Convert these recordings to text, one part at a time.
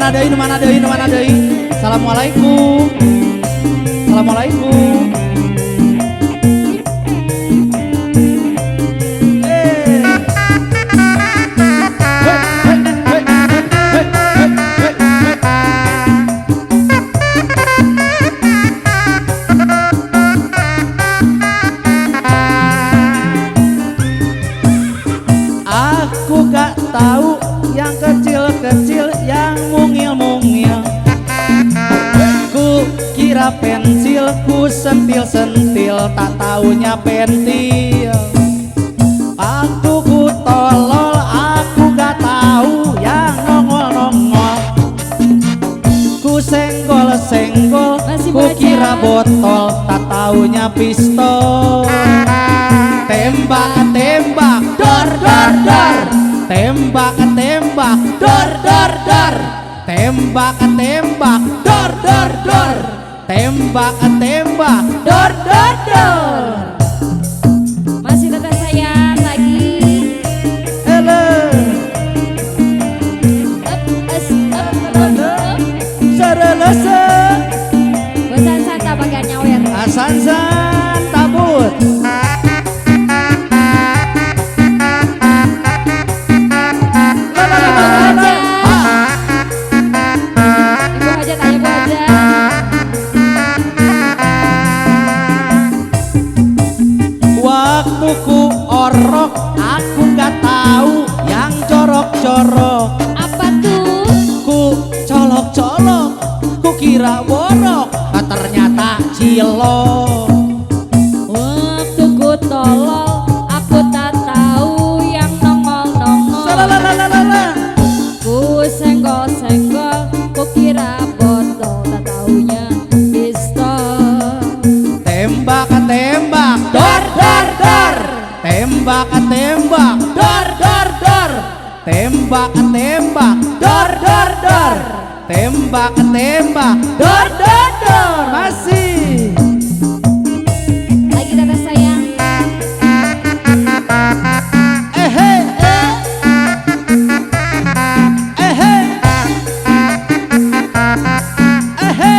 mana deui. Assalamualaikum. Assalamualaikum. Aku gak tahu yang kecil-kecil yang mungil-mungil. Ku kira pensil, ku sentil-sentil, tak taunya pentil. Waktu ku tolol, aku gak tahu yang nongol-nongol. Ku senggol-senggol, ku kira botol, tak taunya pistol. Tembak-tembak, dor dor dor. Tembak-tembak, dor dor dor. Tembak-tembak, dor dor dor. Tembak-tembak, dor dor dor. Masih tetap sayang lagi. Hello. Serelese. Bosan santa bagian nyawer. Asansan tabut. Waktu ku orok, aku gak tahu yang corok-corok. Apa tuh? Ku colok-colok, ku kira borok, ternyata cilok. Waktu ku tolol, aku tak tahu yang nongol-nongol. Salalalala. Ku senggol-senggol, ku kira botol, tak taunya pistol. Tembak-tembak, dor dor dor. Tembak-tembak, dor dor dor. Tembak-tembak, dor dor dor. Tembak-tembak, dor dor dor. Masih. Lagi tetap sayang. Ehe. Ehe. Ehe.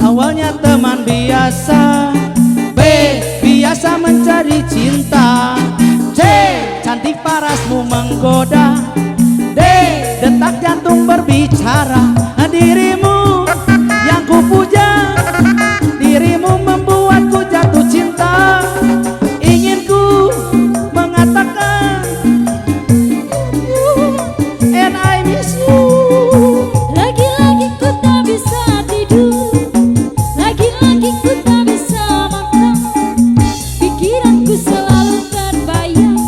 Awalnya teman biasa, B biasa mencari cinta, C cantik parasmu menggoda, D detak jantung berbicara. Dirimu yang kupuja, dirimu membuatku jatuh cinta. Ingin ku mengatakan and I miss you. Lagi-lagi ku tak bisa tidur, lagi-lagi ku tak bisa makan. Pikiranku selalu terbayang,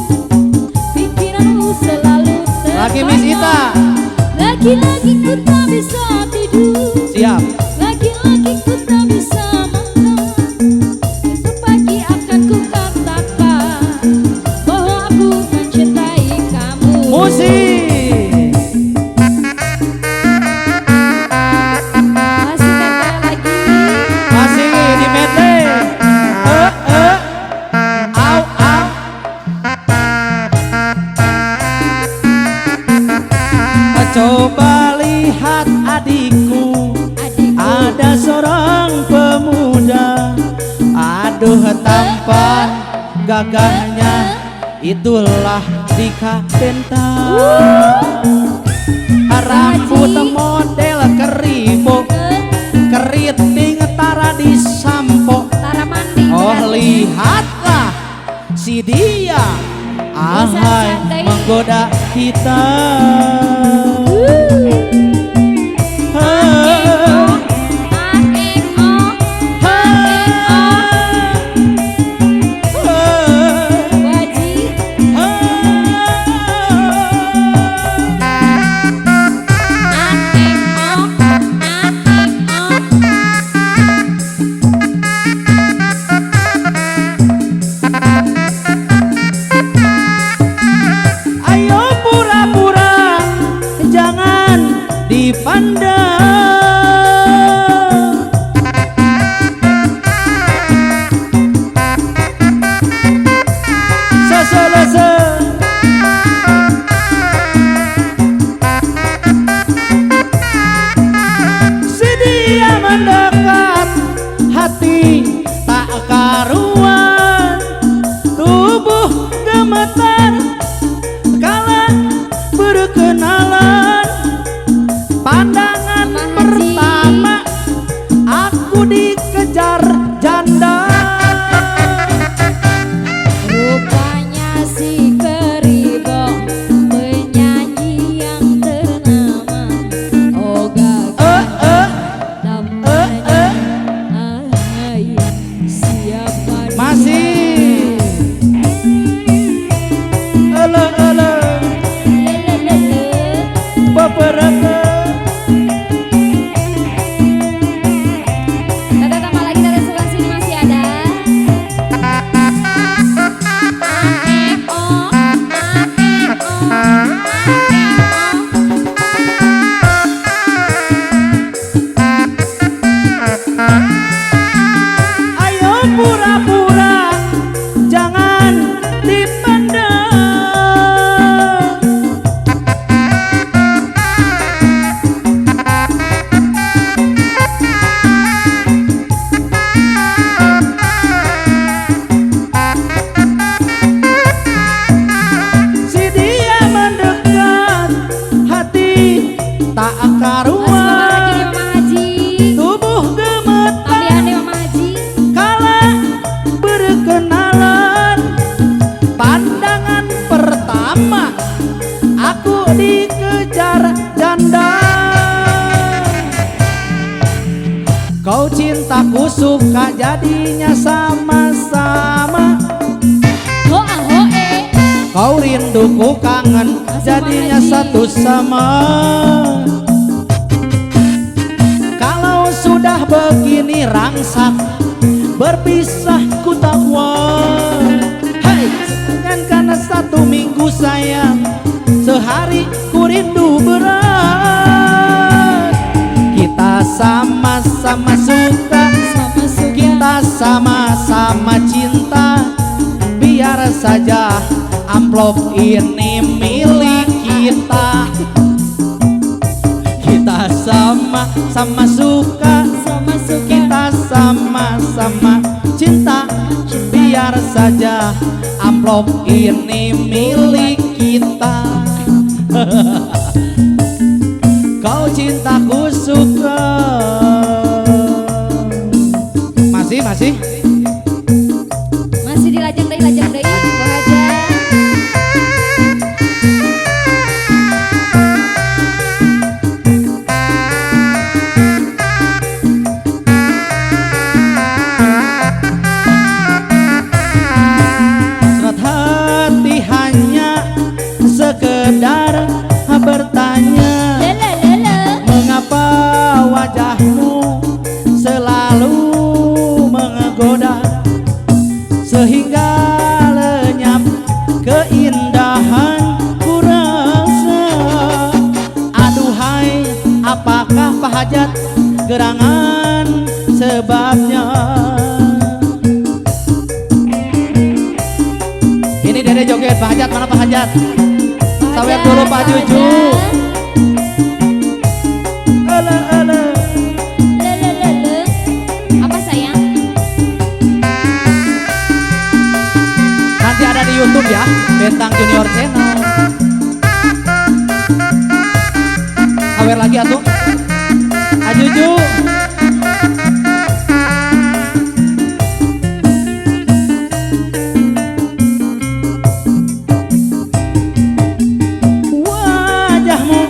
pikiranmu selalu terbayang. Lagi Miss Ita. Lagi-lagi ku tak bisa tidur, Siap. lagi-lagi ku tak bisa makan. Besok pagi akan ku katakan bahwa aku mencintai kamu. Musik. Masih tetap lagi. Masih di medley. Au au. Coba lihat adikku, ada seorang pemuda. Aduh tampan gagahnya, itulah Dika Benta. Rambut model keribo, keriting tara di sampo. Tara mandi. Oh lihatlah si dia, ahai menggoda kita. Ayo sebentar kala berkenalan, pandangan Mama Haji. pertama aku dikejar janda. Rupanya si Keribo penyanyi yang ternama. Oh gagah namanya Ahai, siapa dia? Masih ele Lelelele. beberapa Tata tambah lagi dari sebelah sini masih ada. ayo pura-pura jangan dipendam. Si dia mendekat hati tak Semangat karuan, lagi nih Mama Haji. tubuh gemetar Tambahan nih Mama Haji. kala berkenalan, pandangan pertama aku dikejar janda. Kau cintaku suka jadinya sama-sama, kau rinduku kangen jadinya satu sama. Kalau sudah begini rangsak berpisah ku tak want. Hai, kan karena 1 minggu sayang, sehari ku rindu berat. Kita sama-sama suka, kita sama-sama cinta. Biar saja amplop ini milik kita. Kita sama-sama suka, kita sama-sama cinta. Biar saja amplop ini milik kita. Kau cintaku suka. Masih Masih dilajang deh, Bang Haja. Surat hati hanya sekedar bertanya, Lelelele. mengapa wajahmu selalu menggoda, sehingga lenyap keindahan ku rasa. Aduhai, apakah hajat gerangan sebabnya? Ini Dede joget, Pak Hajat, mana Pak Hajat? Sawer dulu Pak Juju. Ele. Lelelele. Apa sayang? Nanti ada di YouTube ya, Bentang Junior Channel. Sawer lagi atuh. Ajuju. Wajahmu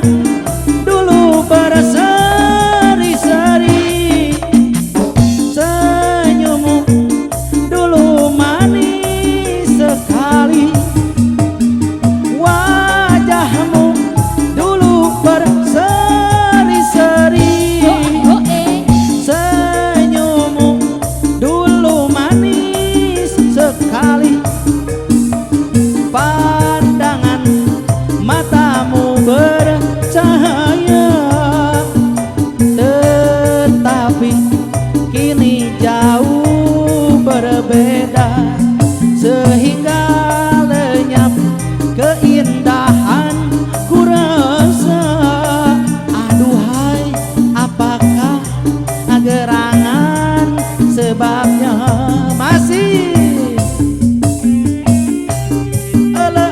dulu berseri-seri, senyummu dulu manis sekali. Wajahmu dulu berseri-seri, senyummu dulu manis sekali. Pandangan matamu bercahaya, tetapi kini jauh berbeda, sehingga lenyap keindahan ku rasa. Aduhai, apakah gerangan sebabnya? Masih ele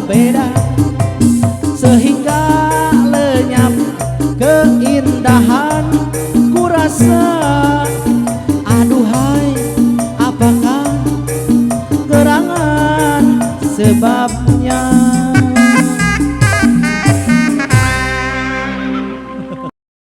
berbeda.